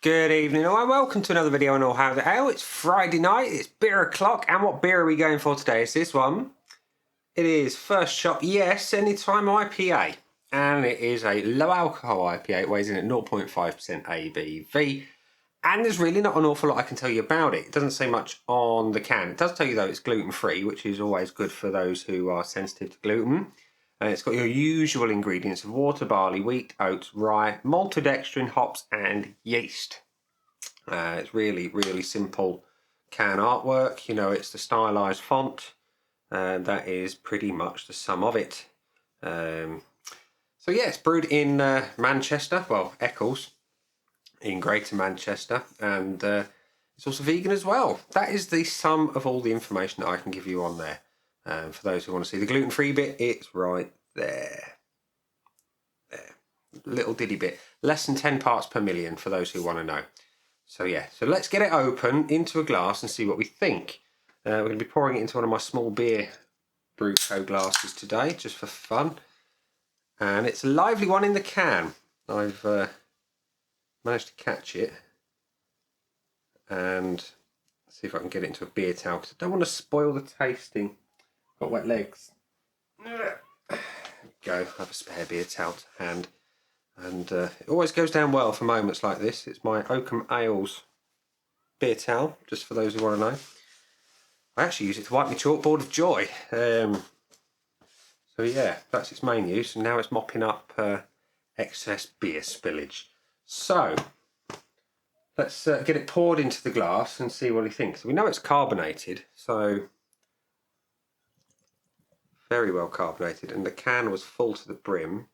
Good evening all and welcome to another video on All How the Ale. It's Friday night, it's beer o'clock, and what beer are we going for today? It's this one. It is First Shop, yes, Anytime IPA. And it is a low alcohol IPA, it weighs in at 0.5% ABV. And there's really not an awful lot I can tell you about it. It doesn't say much on the can. It does tell you though it's gluten free, which is always good for those who are sensitive to gluten. And it's got your usual ingredients of water, barley, wheat, oats, rye, maltodextrin, hops and yeast. It's really simple can artwork. You know, it's the stylized font. That is pretty much the sum of it. So yeah, it's brewed in Manchester, well, Eccles, in Greater Manchester, and it's also vegan as well. That is the sum of all the information that I can give you on there. For those who want to see the gluten-free bit, it's right there. There. Little diddy bit. Less than 10 parts per million for those who want to know. So yeah, so let's get it open into a glass and see what we think. We're going to be pouring it into one of my small beer brew co glasses today, just for fun. And it's a lively one in the can. I've managed to catch it. And see if I can get it into a beer towel, because I don't want to spoil the tasting. Got wet legs. There we go, I have a spare beer towel to hand. And it always goes down well for moments like this. It's my Oakham Ales beer towel, just for those who want to know. I actually use it to wipe my chalkboard of joy. So yeah, that's its main use, and now it's mopping up excess beer spillage. So let's get it poured into the glass and see what he thinks. We know it's carbonated, so very well carbonated, and the can was full to the brim.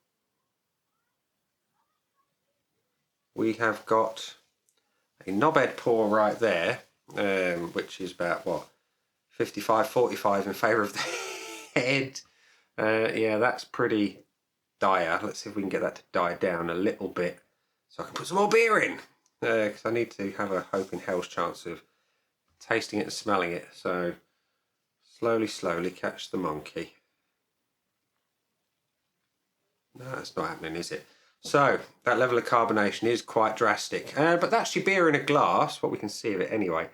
We have got a knobhead pour right there, which is about, what, 55-45 in favour of the head. Yeah, that's pretty dire. Let's see if we can get that to die down a little bit so I can put some more beer in. Because I need to have a hope in hell's chance of tasting it and smelling it. So slowly catch the monkey. No, that's not happening, is it? So that level of carbonation is quite drastic, but that's your beer in a glass. What we can see of it anyway.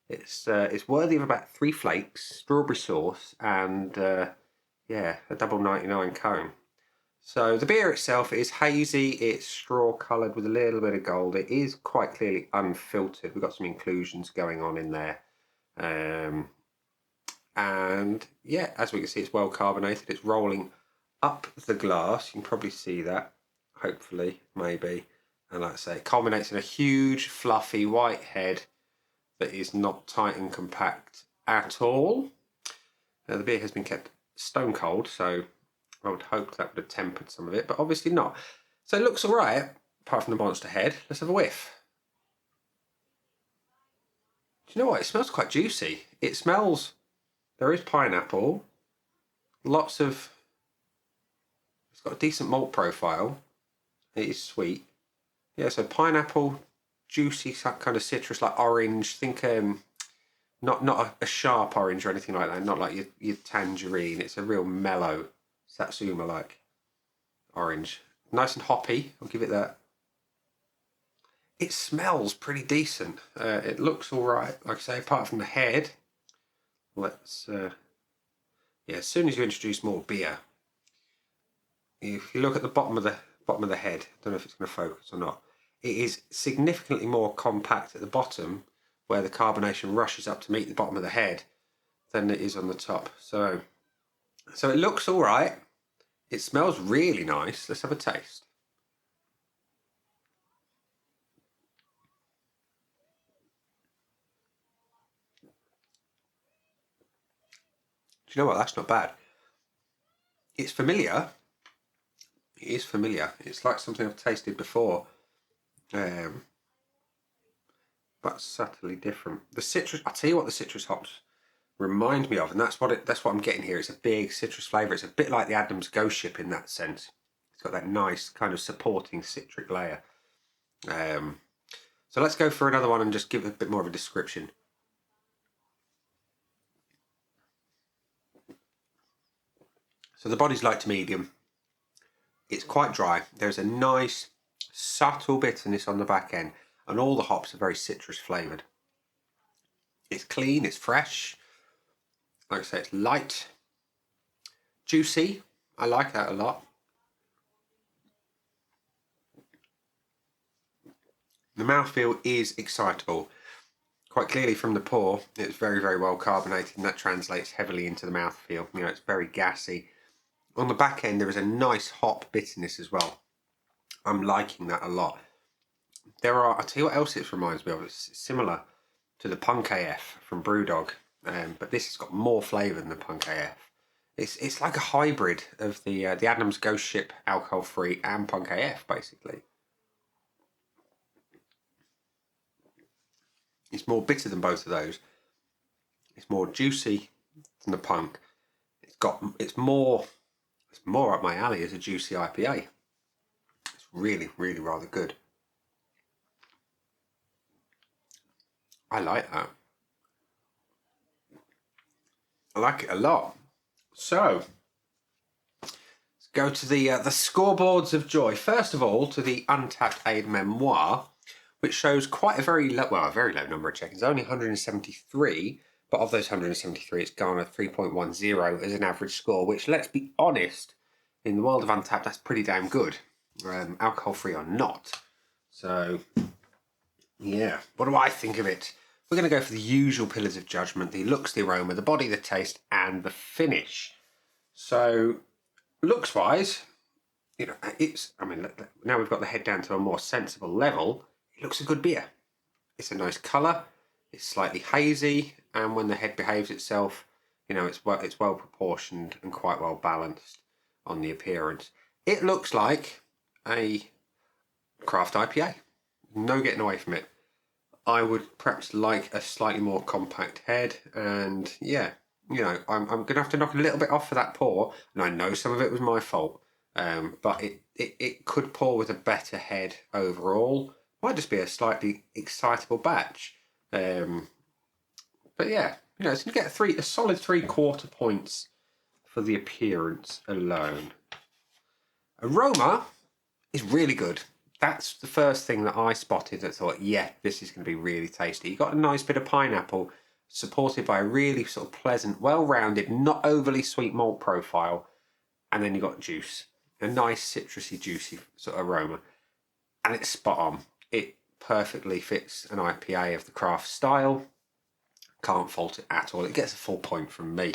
It's worthy of about 3 flakes, strawberry sauce, and yeah, a double 99 cone. So the beer itself is hazy. It's straw coloured with a little bit of gold. It is quite clearly unfiltered. We've got some inclusions going on in there, and yeah, as we can see, it's well carbonated. It's rolling up the glass. You can probably see that. Hopefully, maybe. And like I say, it culminates in a huge, fluffy white head that is not tight and compact at all. Now, the beer has been kept stone cold, so I would hope that would have tempered some of it, but obviously not. So it looks alright, apart from the monster head. Let's have a whiff. Do you know what? It smells quite juicy. It smells... There is pineapple. Lots of... It's got a decent malt profile. It is sweet. Yeah, so pineapple, juicy kind of citrus, like orange. Think not a sharp orange or anything like that. Not like your tangerine. It's a real mellow Satsuma-like orange. Nice and hoppy. I'll give it that. It smells pretty decent. It looks all right. Like I say, apart from the head. Let's yeah. As soon as you introduce more beer, if you look at the bottom of the head, I don't know if it's going to focus or not. It is significantly more compact at the bottom, where the carbonation rushes up to meet the bottom of the head, than it is on the top. So it looks all right. It smells really nice. Let's have a taste. Do you know what? That's not bad. It's familiar. It is familiar. It's like something I've tasted before. But subtly different. The citrus, I'll tell you what the citrus hops remind me of, and that's what I'm getting here. It's a big citrus flavour. It's a bit like the Adams Ghost Ship in that sense. It's got that nice kind of supporting citric layer. So let's go for another one and just give it a bit more of a description. So the body's light to medium. It's quite dry. There's a nice subtle bitterness on the back end. and all the hops are very citrus flavoured. It's clean, it's fresh. Like I say, it's light, juicy. I like that a lot. The mouthfeel is excitable. Quite clearly from the pour, it's very, very well carbonated, and that translates heavily into the mouthfeel. You know, it's very gassy. On the back end, there is a nice hop bitterness as well. I'm liking that a lot. I'll tell you what else it reminds me of. It's similar to the Punk AF from Brewdog, but this has got more flavour than the Punk AF. It's like a hybrid of the Adams Ghost Ship alcohol-free and Punk AF, basically. It's more bitter than both of those. It's more juicy than the Punk. It's more up my alley as a juicy IPA. It's really, really rather good. I like that. I like it a lot. So, let's go to the scoreboards of joy. First of all, to the Untapped Aid Memoir, which shows quite a very low number of check-ins, only 173, but of those 173, it's garnered 3.10 as an average score, which, let's be honest, in the world of Untapped, that's pretty damn good, alcohol-free or not. So, yeah, what do I think of it? We're going to go for the usual pillars of judgment: the looks, the aroma, the body, the taste, and the finish. So, looks-wise, you know, now we've got the head down to a more sensible level. It looks a good beer. It's a nice colour. It's slightly hazy, and when the head behaves itself, you know, it's well proportioned and quite well balanced on the appearance. It looks like a craft IPA. No getting away from it. I would perhaps like a slightly more compact head, and yeah, you know, I'm going to have to knock a little bit off for that pour, and I know some of it was my fault, but it could pour with a better head overall. Might just be a slightly excitable batch, but yeah, you know, it's going to get a solid 3/4 points for the appearance alone. Aroma is really good. That's the first thing that I spotted that thought, yeah, this is going to be really tasty. You got a nice bit of pineapple, supported by a really sort of pleasant, well-rounded, not overly sweet malt profile, and then you got juice, a nice citrusy, juicy sort of aroma, and it's spot on. It perfectly fits an IPA of the craft style. Can't fault it at all. It gets a full point from me.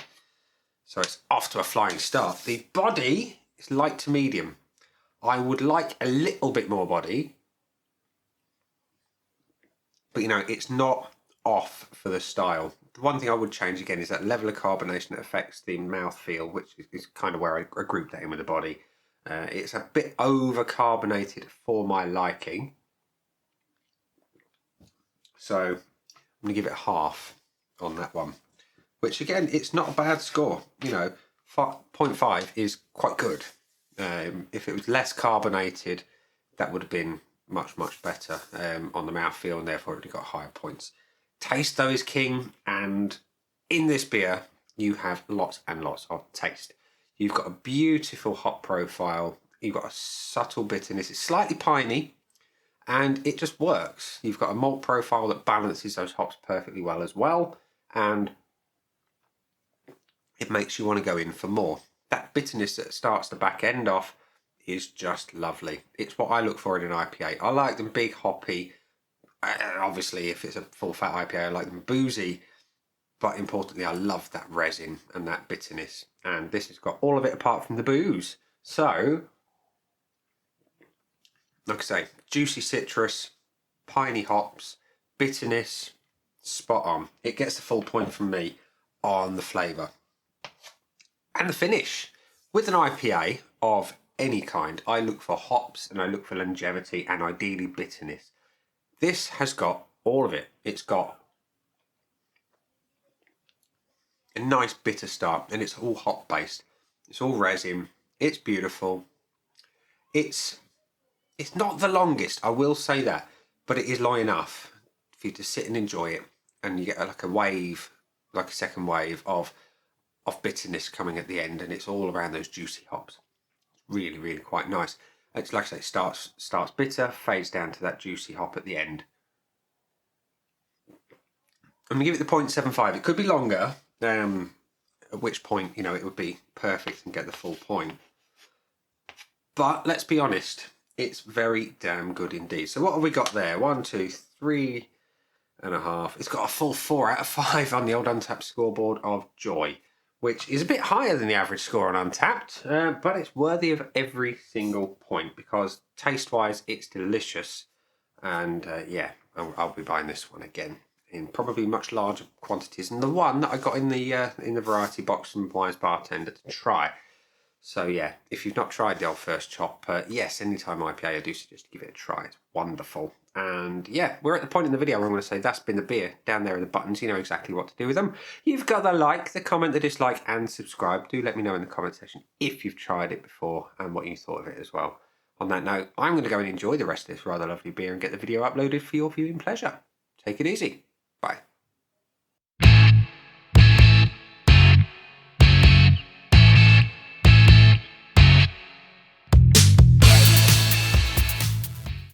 So it's off to a flying start. The body is light to medium. I would like a little bit more body, but you know, it's not off for the style. The one thing I would change again is that level of carbonation that affects the mouthfeel, which is kind of where I group that in with the body. It's a bit over carbonated for my liking. So I'm going to give it half on that one, which again, it's not a bad score. You know, 0.5 is quite good. If it was less carbonated, that would have been much, much better on the mouthfeel, and therefore it would have got higher points. Taste, though, is king, and in this beer, you have lots and lots of taste. You've got a beautiful hop profile. You've got a subtle bitterness. It's slightly piney, and it just works. You've got a malt profile that balances those hops perfectly well as well, and it makes you want to go in for more. That bitterness that starts the back end off is just lovely. It's what I look for in an IPA. I like them big, hoppy. Obviously, if it's a full fat IPA, I like them boozy. But importantly, I love that resin and that bitterness. And this has got all of it apart from the booze. So, like I say, juicy citrus, piney hops, bitterness, spot on. It gets the full point from me on the flavour. And the finish. With an IPA of any kind, I look for hops and I look for longevity and ideally bitterness. This has got all of it. It's got a nice bitter start, and it's all hop based. It's all resin. It's beautiful. It's not the longest, I will say that, but it is long enough for you to sit and enjoy it, and you get like a wave, like a second wave of bitterness coming at the end, and it's all around those juicy hops. Really, really quite nice. It's like I say, starts bitter, fades down to that juicy hop at the end. I'm going to give it the 0.75. It could be longer, at which point, you know, it would be perfect and get the full point. But let's be honest, it's very damn good indeed. So what have we got there? 1, 2, 3.5. It's got a full 4 out of 5 on the old Untapped scoreboard of joy, which is a bit higher than the average score on Untapped, but it's worthy of every single point because taste-wise, it's delicious. And yeah, I'll be buying this one again in probably much larger quantities than the one that I got in the variety box from Wise Bartender to try. So yeah, if you've not tried the old First Chop, yes, Anytime IPA, I do suggest you give it a try. It's wonderful. And yeah, we're at the point in the video where I'm going to say that's been the beer. Down there are the buttons. You know exactly what to do with them. You've got the like, the comment, the dislike, and subscribe. Do let me know in the comment section if you've tried it before and what you thought of it as well. On that note, I'm going to go and enjoy the rest of this rather lovely beer and get the video uploaded for your viewing pleasure. Take it easy.